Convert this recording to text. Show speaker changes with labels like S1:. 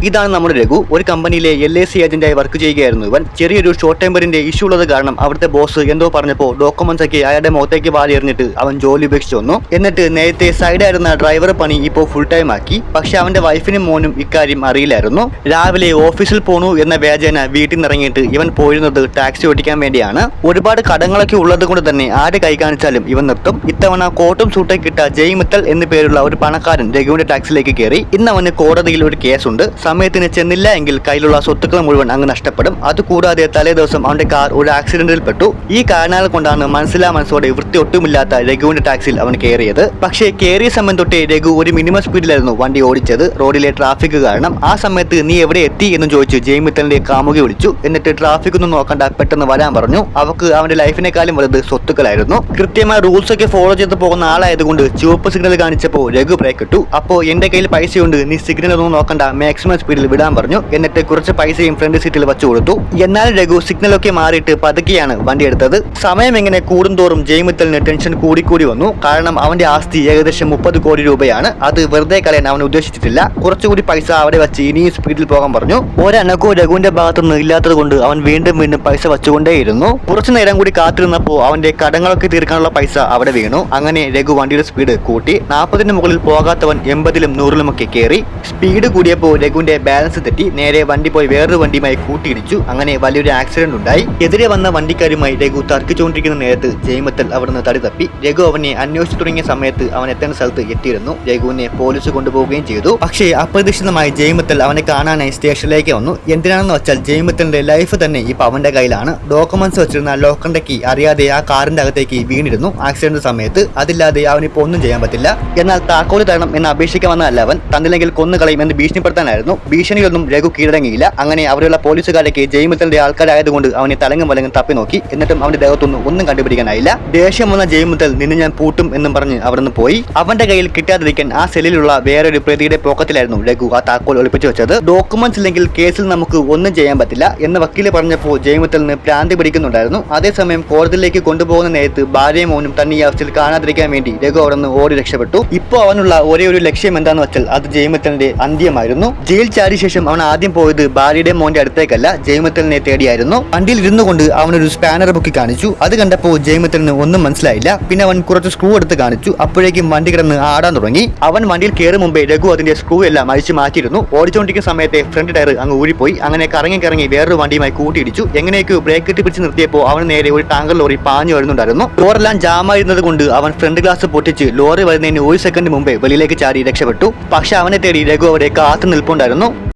S1: ഇതാണ് നമ്മുടെ രഘു. ഒരു കമ്പനിയിലെ LIC ഏജന്റായി വർക്ക് ചെയ്യുകയായിരുന്നു ഇവൻ. ചെറിയൊരു ഷോർട്ട് ടെമ്പറിന്റെ ഇഷ്യൂ ഉള്ളത് കാരണം അവിടുത്തെ ബോസ് എന്തോ പറഞ്ഞപ്പോൾ ഡോക്യുമെന്റ്സ് ഒക്കെ അയാളുടെ മുഖത്തേക്ക് വാരി എറിഞ്ഞിട്ട് അവൻ ജോലി ഉപേക്ഷിച്ചു വന്നു. എന്നിട്ട് നേരത്തെ സൈഡായിരുന്ന ഡ്രൈവർ പണി ഇപ്പോൾ ഫുൾ ടൈം ആക്കി. പക്ഷെ അവന്റെ വൈഫിനും മോനും ഇക്കാര്യം അറിയില്ലായിരുന്നു. രാവിലെ ഓഫീസിൽ പോണു എന്ന വ്യാജേന വീട്ടിൽ നിന്ന് ഇറങ്ങിയിട്ട് ഇവൻ പോയിരുന്നത് ടാക്സി ഓടിക്കാൻ വേണ്ടിയാണ്. ഒരുപാട് കടങ്ങളൊക്കെ ഉള്ളത് കൊണ്ട് തന്നെ ആര് കൈ കാണിച്ചാലും ഇവൻ നിർത്തും. ഇത്തവണ കോട്ടും സൂട്ടൊക്കെ ഇട്ട ജയ് മിത്തൽ എന്നു പേരുള്ള ഒരു പണക്കാരൻ രഘുവിന്റെ ടാക്സിയിലേക്ക് കയറി. ഇന്ന് അവന് കോടതിയിൽ ഒരു കേസുണ്ട്. സമയത്തിന് ചെന്നില്ല എങ്കിൽ കയ്യിലുള്ള സ്വത്തുക്കൾ മുഴുവൻ അങ്ങ് നഷ്ടപ്പെടും. അതുകൂടാതെ തലേ ദിവസം അവന്റെ കാർ ഒരു ആക്സിഡന്റിൽ പെട്ടു. ഈ കാരണങ്ങൾ കൊണ്ടാണ് മനസ്സോടെ വൃത്തി ഒട്ടുമില്ലാത്ത രഘുവിന്റെ ടാക്സിയിൽ അവൻ കയറിയത്. പക്ഷേ കയറിയ സമയം തൊട്ടേ രഘു ഒരു മിനിമം സ്പീഡിലായിരുന്നു വണ്ടി ഓടിച്ചത്. റോഡിലെ ട്രാഫിക് കാരണം. ആ സമയത്ത് നീ എവിടെ എത്തി എന്ന് ചോദിച്ച് ജയ് മിത്തലിന്റെ കാമുകി വിളിച്ചു. എന്നിട്ട് ട്രാഫിക് ഒന്നും നോക്കണ്ട, പെട്ടെന്ന് വരാൻ പറഞ്ഞു. അവക്ക് അവന്റെ ലൈഫിനെക്കാളും വലുത് സ്വത്തുക്കളായിരുന്നു. കൃത്യമായ റൂൾസ് ഒക്കെ ഫോളോ ചെയ്ത് പോകുന്ന ആളായതുകൊണ്ട് ചുവപ്പ് സിഗ്നൽ കാണിച്ചപ്പോൾ രഘു ബ്രേക്ക് ഇട്ടു. അപ്പോൾ എന്റെ കയ്യിൽ പൈസയുണ്ട്, നീ സിഗ്നൽ ഒന്നും നോക്കണ്ട, മാക്സിമം സ്പീഡിൽ വിടാൻ പറഞ്ഞു. എന്നിട്ട് കുറച്ച് പൈസയും ഫ്രണ്ട് സീറ്റിൽ വെച്ചു കൊടുത്തു. എന്നാൽ രഘു സിഗ്നലൊക്കെ മാറിയിട്ട് പതുക്കെയാണ് വണ്ടി എടുത്തത്. സമയം എങ്ങനെ കൂടുന്തോറും ജയ് മിത്തലിന് ടെൻഷൻ കൂടി വന്നു. കാരണം അവന്റെ ആസ്തി ഏകദേശം 30 കോടി രൂപയാണ്. അത് വെറുതെ കളയാൻ അവൻ ഉദ്ദേശിച്ചിട്ടില്ല. കുറച്ചുകൂടി പൈസ അവിടെ വെച്ച് ഇനിയും സ്പീഡിൽ പോകാൻ പറഞ്ഞു. ഒരനക്കോ രഘുവിന്റെ ഭാഗത്തുനിന്ന് ഇല്ലാത്തത് കൊണ്ട് അവൻ വീണ്ടും പൈസ വെച്ചുകൊണ്ടേയിരുന്നു. കുറച്ചു നേരം കൂടി കാത്തിരുന്നപ്പോൾ അവന്റെ കടങ്ങളൊക്കെ തീർക്കാനുള്ള പൈസ അവിടെ വീണു. അങ്ങനെ രഘു വണ്ടിയുടെ സ്പീഡ് കൂട്ടി. 40ന് മുകളിൽ പോകാത്തവൻ 80ലും 100ലും ഒക്കെ കയറി. സ്പീഡ് കൂടിയപ്പോൾ രഘുവിന്റെ ബാലൻസ് തെറ്റി നേരെ വണ്ടി പോയി വേറൊരു വണ്ടിയുമായി കൂട്ടിയിടിച്ചു. അങ്ങനെ വലിയൊരു ആക്സിഡന്റ് ഉണ്ടായി. എതിരെ വന്ന വണ്ടിക്കാരുമായി രഘു തർക്കിച്ചുകൊണ്ടിരിക്കുന്ന നേരത്ത് ജയ് മിത്തൽ അവിടുന്ന് തടി തപ്പി. രഘു അവനെ അന്വേഷിച്ചു തുടങ്ങിയ സമയത്ത് അവൻ എത്തേണ്ട സ്ഥലത്ത് എത്തിയിരുന്നു. രഘുവിനെ പോലീസ് കൊണ്ടുപോവുകയും ചെയ്തു. പക്ഷേ അപ്രതീക്ഷിതമായി ജയ് മിത്തൽ അവനെ കാണാനായി സ്റ്റേഷനിലേക്ക് വന്നു. എന്തിനാണെന്ന് വെച്ചാൽ ജയ് മിത്തലിന്റെ ലൈഫ് തന്നെ ഇപ്പൊ അവന്റെ കയ്യിലാണ്. ഡോക്യുമെന്റ്സ് വെച്ചിരുന്ന ലോക്കറിന്റെ കീ അറിയാതെ ആ കാറിന്റെ അകത്തേക്ക് വീണിരുന്നു ആക്സിഡന്റ് സമയത്ത്. അതില്ലാതെ അവനിപ്പോ ഒന്നും ചെയ്യാൻ പറ്റില്ല. എന്നാൽ താക്കോല് തരണം എന്ന് അപേക്ഷിക്കാൻ വന്നതല്ല അവൻ. തന്നില്ലെങ്കിൽ കൊന്നുകളയും എന്ന് ഭീഷണിപ്പെടുത്താനായിരുന്നു. ഭീഷണിയൊന്നും രഘു കീഴടങ്ങിയില്ല. അങ്ങനെ അവിടെയുള്ള പോലീസുകാരേക്ക് ജയ് മിത്തലിന്റെ ആൾക്കാരായതുകൊണ്ട് അവനെ തലങ്ങും വലങ്ങും തപ്പി നോക്കി. എന്നിട്ടും അവന്റെ ദേഹത്തൊന്നും ഒന്നും കണ്ടുപിടിക്കാനായില്ല. ദേഷ്യം വന്ന ജയ് മിത്തൽ നിന്നെ ഞാൻ പൂട്ടും എന്നും പറഞ്ഞ് അവിടുന്ന് പോയി. അവന്റെ കയ്യിൽ കിട്ടാതിരിക്കാൻ ആ സെല്ലിലുള്ള വേറൊരു പ്രതിയുടെ പോക്കറ്റിലായിരുന്നു രഘു ആ താക്കോൽ ഒളിപ്പിച്ചു വെച്ചത്. ഡോക്യുമെന്റ്സ് ഇല്ലെങ്കിൽ കേസിൽ നമുക്ക് ഒന്നും ചെയ്യാൻ പറ്റില്ല എന്ന് വക്കീല് പറഞ്ഞപ്പോൾ ജയ് മിത്തലിന് ഭ്രാന്തി പിടിക്കുന്നുണ്ടായിരുന്നു. അതേസമയം കോടതിയിലേക്ക് കൊണ്ടുപോകുന്ന നേരത്ത് ഭാര്യയും മോനും തന്നെ ഈ അവസ്ഥയിൽ കാണാതിരിക്കാൻ വേണ്ടി രഘു അവിടെ നിന്ന് ഓടി രക്ഷപ്പെട്ടു. ഇപ്പോൾ അവനുള്ള ഒരേ ഒരു ലക്ഷ്യം എന്താന്ന് വെച്ചാൽ അത് ജയ് മിത്തലിന്റെ അന്ത്യമായിരുന്നു. ജയിൽ ചാടിയ ശേഷം അവൻ ആദ്യം പോയത് ഭാര്യയുടെ മോന്റെ അടുത്തേക്കല്ല, ജയ് മിത്തലിനെ തേടിയായിരുന്നു. വണ്ടിയിൽ ഇരുന്നു കൊണ്ട് അവനൊരു സ്പാനർ ബുക്കി കാണിച്ചു. അത് കണ്ടപ്പോൾ ജയ് മിത്തലിന് ഒന്നും മനസ്സിലായില്ല. പിന്നെ അവൻ കുറച്ച് സ്ക്രൂ എടുത്ത് കാണിച്ചു. അപ്പോഴേക്കും വണ്ടി കിടന്ന് ആടാൻ തുടങ്ങി. അവൻ വണ്ടിയിൽ കയറി മുമ്പേ രഘു അതിന്റെ സ്ക്രൂ എല്ലാം അഴിച്ചു മാറ്റിയിരുന്നു. ഓടിച്ചുകൊണ്ടിരിക്കുന്ന സമയത്തെ ഫ്രണ്ട് ടയർ അങ്ങ് ഊരിപ്പോയി. അങ്ങനെ കറങ്ങി വേറൊരു വണ്ടിയുമായി കൂട്ടിയിടിച്ചു. എങ്ങനെയൊക്കെ ബ്രേക്ക് ഇട്ട് പിടിച്ച് നിർത്തിയപ്പോൾ അവന് നേരെ ഒരു ടാങ്കർ ലോറി പാഞ്ഞു വരുന്നുണ്ടായിരുന്നു. ഡോറെല്ലാം ജാമായിരുന്നത് കൊണ്ട് അവൻ ഫ്രണ്ട് ഗ്ലാസ് പൊട്ടിച്ച് ലോറി വരുന്നതിന് 1 സെക്കൻഡ് മുമ്പേ വെളിയിലേക്ക് ചാടി രക്ഷപ്പെട്ടു. പക്ഷെ അവനെ തേടി രഘു അവിടെ കാത്തു നിൽപ്പുണ്ടായിരുന്നു.